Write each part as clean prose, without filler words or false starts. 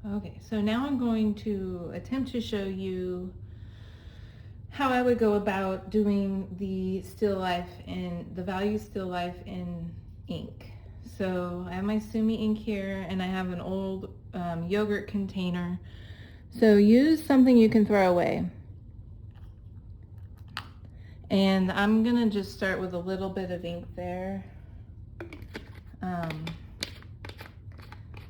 Okay, so now I'm going to attempt to show you how I would go about doing the still life in the value still life in ink. So I have my Sumi ink here, and I have an old yogurt container. So use something you can throw away. And I'm gonna just start with a little bit of ink there,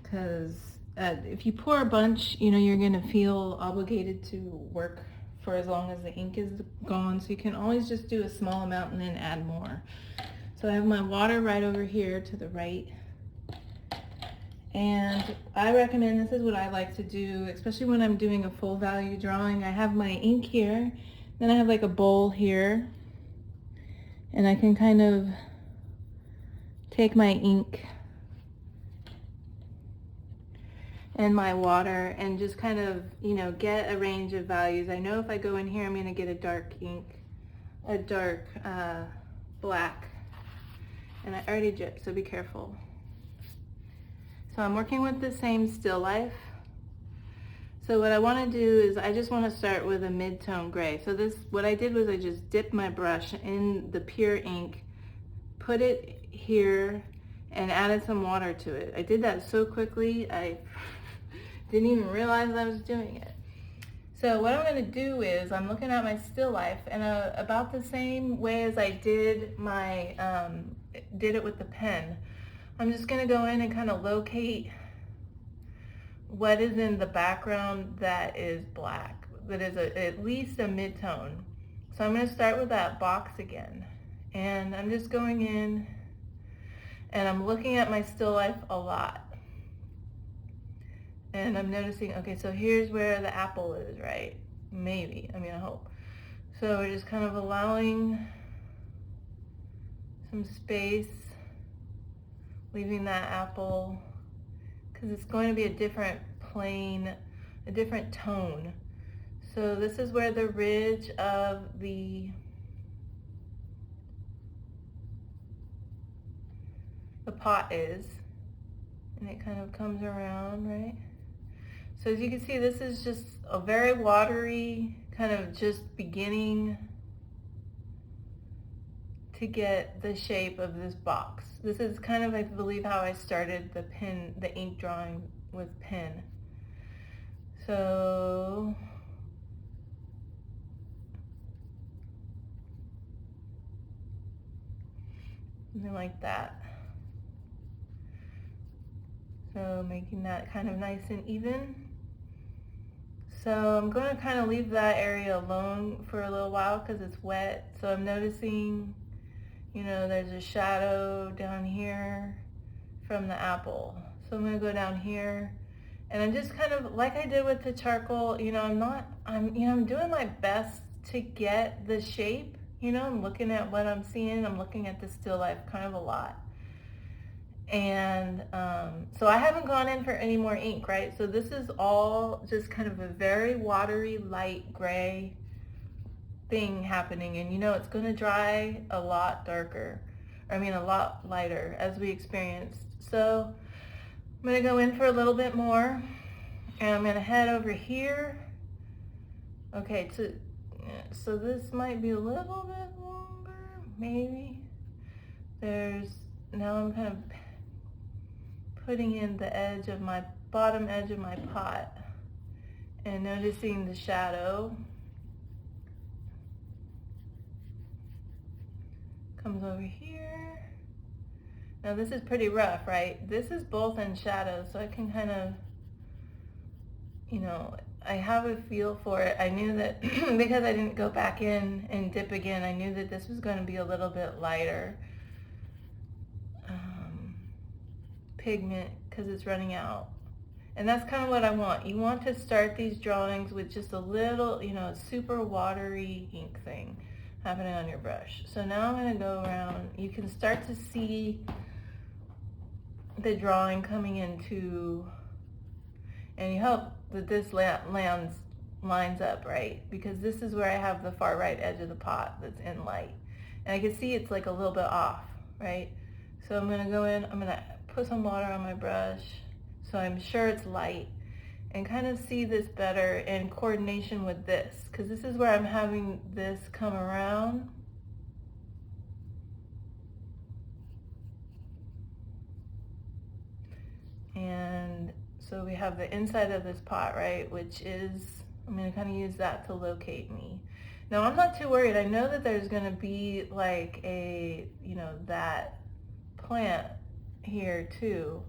because if you pour a bunch, you're gonna feel obligated to work for as long as the ink is gone. So you can always just do a small amount and then add more. So I have my water right over here to the right. And I recommend, this is what I like to do, especially when I'm doing a full value drawing. I have my ink here, then I have like a bowl here, and I can kind of take my ink and my water and just kind of, get a range of values. I know if I go in here, I'm gonna get a dark ink, a dark black, and I already dripped, so be careful. So I'm working with the same still life. So what I want to do is I just want to start with a mid-tone gray. So what I did was I just dipped my brush in the pure ink, put it here, and added some water to it. I did that so quickly, I didn't even realize I was doing it. So what I'm going to do is I'm looking at my still life, and about the same way as I did did it with the pen, I'm just going to go in and kind of locate what is in the background that is black, that is at least a mid-tone. So I'm going to start with that box again, and I'm just going in and I'm looking at my still life a lot, and I'm noticing, okay, so here's where the apple is, right? Maybe, I hope. So we're just kind of allowing some space, leaving that apple, because it's going to be a different plane, a different tone. So this is where the ridge of the pot is, and it kind of comes around, right? So as you can see, this is just a very watery, kind of just beginning to get the shape of this box. This is kind of, I believe, how I started the ink drawing with pen. So something like that. So making that kind of nice and even. So I'm going to kind of leave that area alone for a little while because it's wet. So I'm noticing, there's a shadow down here from the apple. So I'm going to go down here, and I'm just kind of, like I did with the charcoal, I'm doing my best to get the shape. I'm looking at what I'm seeing. I'm looking at the still life kind of a lot. And so I haven't gone in for any more ink, right? So this is all just kind of a very watery, light gray thing happening. And it's going to dry a lot darker, a lot lighter as we experienced. So I'm going to go in for a little bit more, and I'm going to head over here. Okay, so this might be a little bit longer, maybe. Now I'm kind of putting in the bottom edge of my pot and noticing the shadow comes over here. Now this is pretty rough, right? This is both in shadow, so I can kind of, I have a feel for it. I knew that because I didn't go back in and dip again, I knew that this was going to be a little bit lighter pigment because it's running out. And that's kind of what I want. You want to start these drawings with just a little, super watery ink thing happening on your brush. So now I'm going to go around. You can start to see the drawing coming into, and you hope that this lines up, right? Because this is where I have the far right edge of the pot that's in light. And I can see it's like a little bit off, right? So I'm going to go in, I'm going to put some water on my brush so I'm sure it's light, and kind of see this better in coordination with this, because this is where I'm having this come around. And so we have the inside of this pot, right, which is, I'm going to kind of use that to locate me. Now I'm not too worried. I know that there's going to be like a, you know, that plant here too.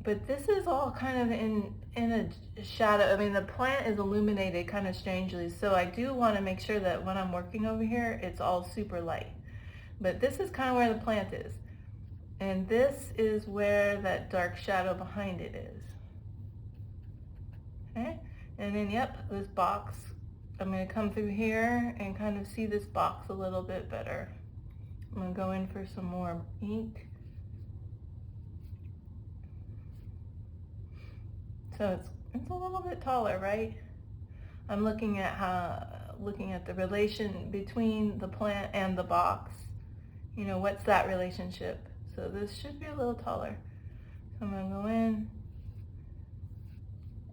But this is all kind of in a shadow. I mean, the plant is illuminated kind of strangely. So I do want to make sure that when I'm working over here, it's all super light. But this is kind of where the plant is. And this is where that dark shadow behind it is. Okay? And then, yep, this box, I'm going to come through here and kind of see this box a little bit better. I'm going to go in for some more ink. So it's a little bit taller, right? I'm looking at the relation between the plant and the box. You know, what's that relationship? So this should be a little taller. So I'm going to go in,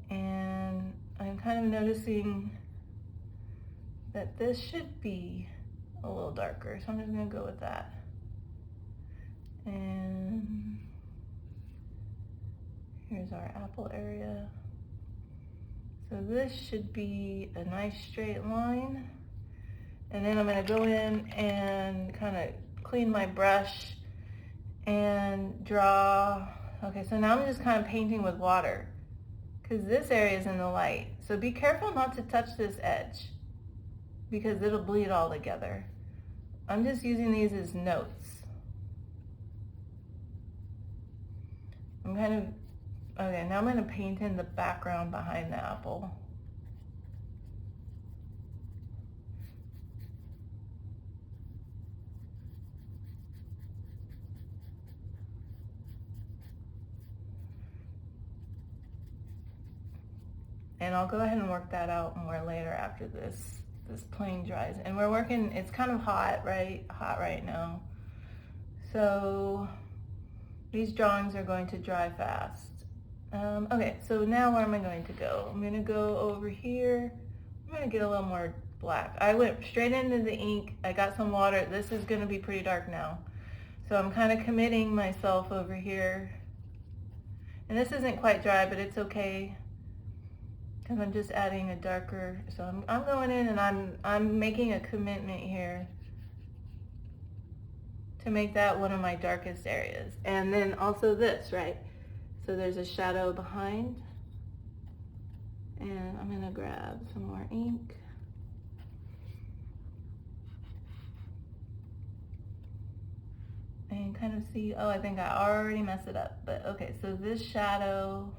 and I'm kind of noticing that this should be a little darker. So I'm just going to go with that. And here's our apple area. So this should be a nice straight line. And then I'm going to go in and kind of clean my brush and draw. Okay, so now I'm just kind of painting with water because this area is in the light. So be careful not to touch this edge because it'll bleed all together. I'm just using these as notes. I'm kind of, okay, now I'm going to paint in the background behind the apple. And I'll go ahead and work that out more later after this plane dries. And we're working, it's kind of hot, right? Hot right now. So these drawings are going to dry fast. Okay, so now where am I going to go? I'm going to go over here. I'm going to get a little more black. I went straight into the ink. I got some water. This is going to be pretty dark now. So I'm kind of committing myself over here. And this isn't quite dry, but it's okay. Because I'm just adding a darker, so I'm going in and I'm making a commitment here to make that one of my darkest areas. And then also this, right? So there's a shadow behind. And I'm going to grab some more ink. And kind of see, oh, I think I already messed it up. But okay, so this shadow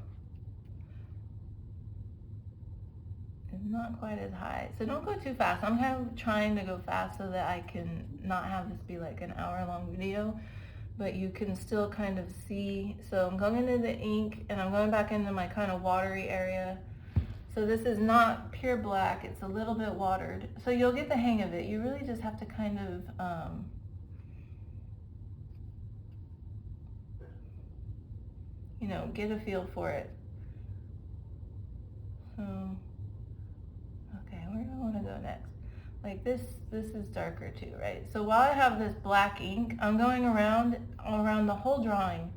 is not quite as high. So don't go too fast. I'm kind of trying to go fast so that I can not have this be like an hour-long video, but you can still kind of see. So I'm going into the ink and I'm going back into my kind of watery area. So this is not pure black, it's a little bit watered. So you'll get the hang of it. You really just have to kind of you know, get a feel for it. So where do I want to go next? Like this is darker too, right? So while I have this black ink, I'm going around the whole drawing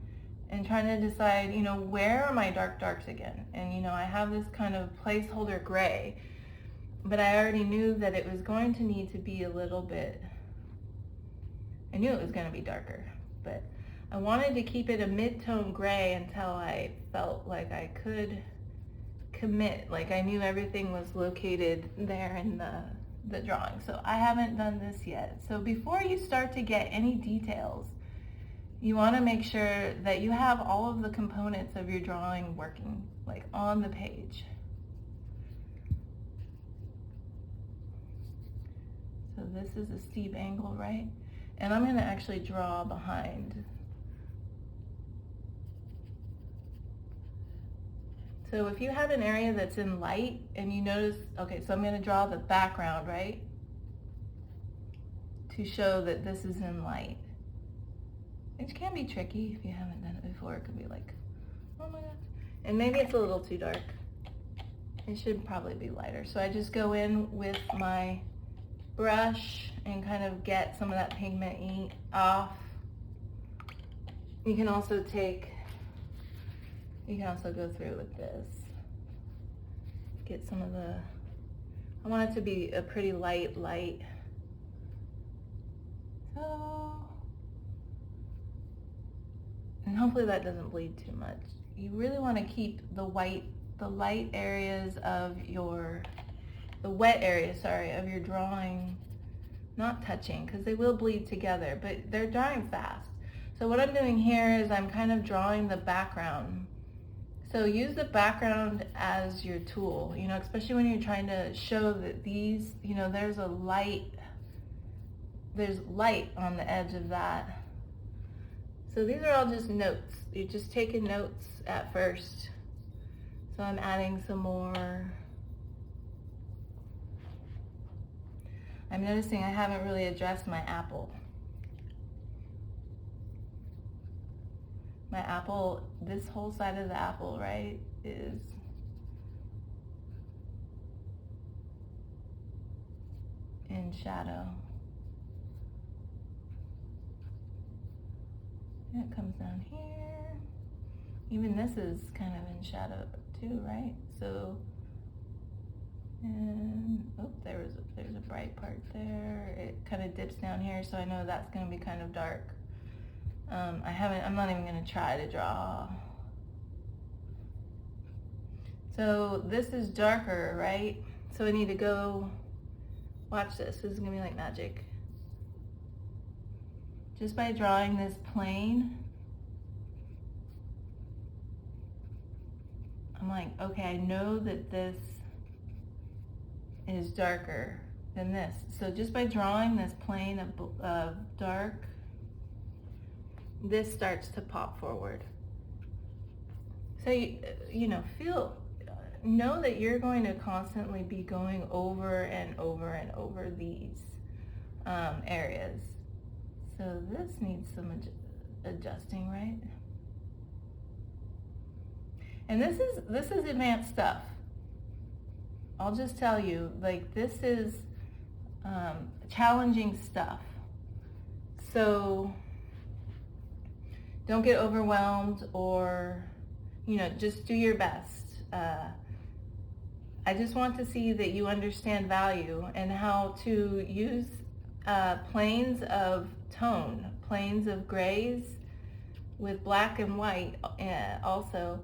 and trying to decide, you know, where are my darks again? And you know, I have this kind of placeholder gray, but I already knew that it was going to need to be a little bit, I knew it was going to be darker, but I wanted to keep it a mid-tone gray until I felt like I could commit, like I knew everything was located there in the drawing. So I haven't done this yet. So before you start to get any details, you want to make sure that you have all of the components of your drawing working, like on the page. So this is a steep angle, right? And I'm going to actually draw behind. So if you have an area that's in light and you notice, okay, so I'm going to draw the background, right? To show that this is in light. Which can be tricky if you haven't done it before. It could be like, oh my God. And maybe it's a little too dark. It should probably be lighter. So I just go in with my brush and kind of get some of that pigment ink off. You can also go through with this. Get some of the, I want it to be a pretty light. So, and hopefully that doesn't bleed too much. You really want to keep the light areas of the wet areas, of your drawing not touching, because they will bleed together, but they're drying fast. So what I'm doing here is I'm kind of drawing the background. So use the background as your tool, especially when you're trying to show that these, there's light on the edge of that. So these are all just notes. You're just taking notes at first. So I'm adding some more. I'm noticing I haven't really addressed my apple. My apple, this whole side of the apple, right, is in shadow. And it comes down here. Even this is kind of in shadow too, right? So, and oh, there's a bright part there. It kind of dips down here, so I know that's going to be kind of dark. I'm not even going to try to draw. So this is darker, right? So I need to go, watch this. This is going to be like magic. Just by drawing this plane, I'm like, okay, I know that this is darker than this. So just by drawing this plane of dark, this starts to pop forward. So know that you're going to constantly be going over and over these areas. So this needs some adjusting, right? And this is advanced stuff. I'll just tell you, like, this is challenging stuff. So don't get overwhelmed, or just do your best. I just want to see that you understand value and how to use planes of tone, planes of grays with black and white also,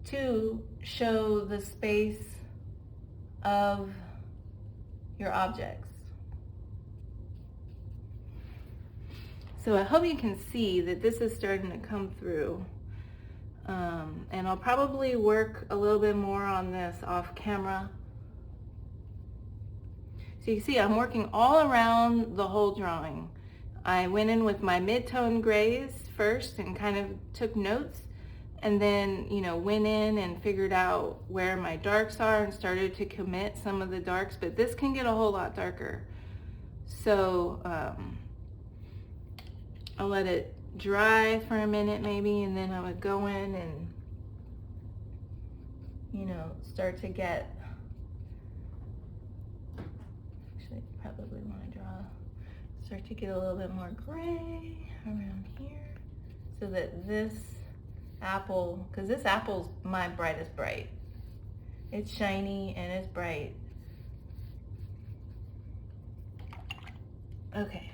to show the space of your objects. So I hope you can see that this is starting to come through. And I'll probably work a little bit more on this off camera. So you can see I'm working all around the whole drawing. I went in with my mid-tone grays first and kind of took notes, and then went in and figured out where my darks are and started to commit some of the darks, but this can get a whole lot darker. So I'll let it dry for a minute maybe, and then I would go in and start to get, actually probably want to start to get a little bit more gray around here, so that this apple, because this apple's my brightest bright. It's shiny and it's bright. Okay.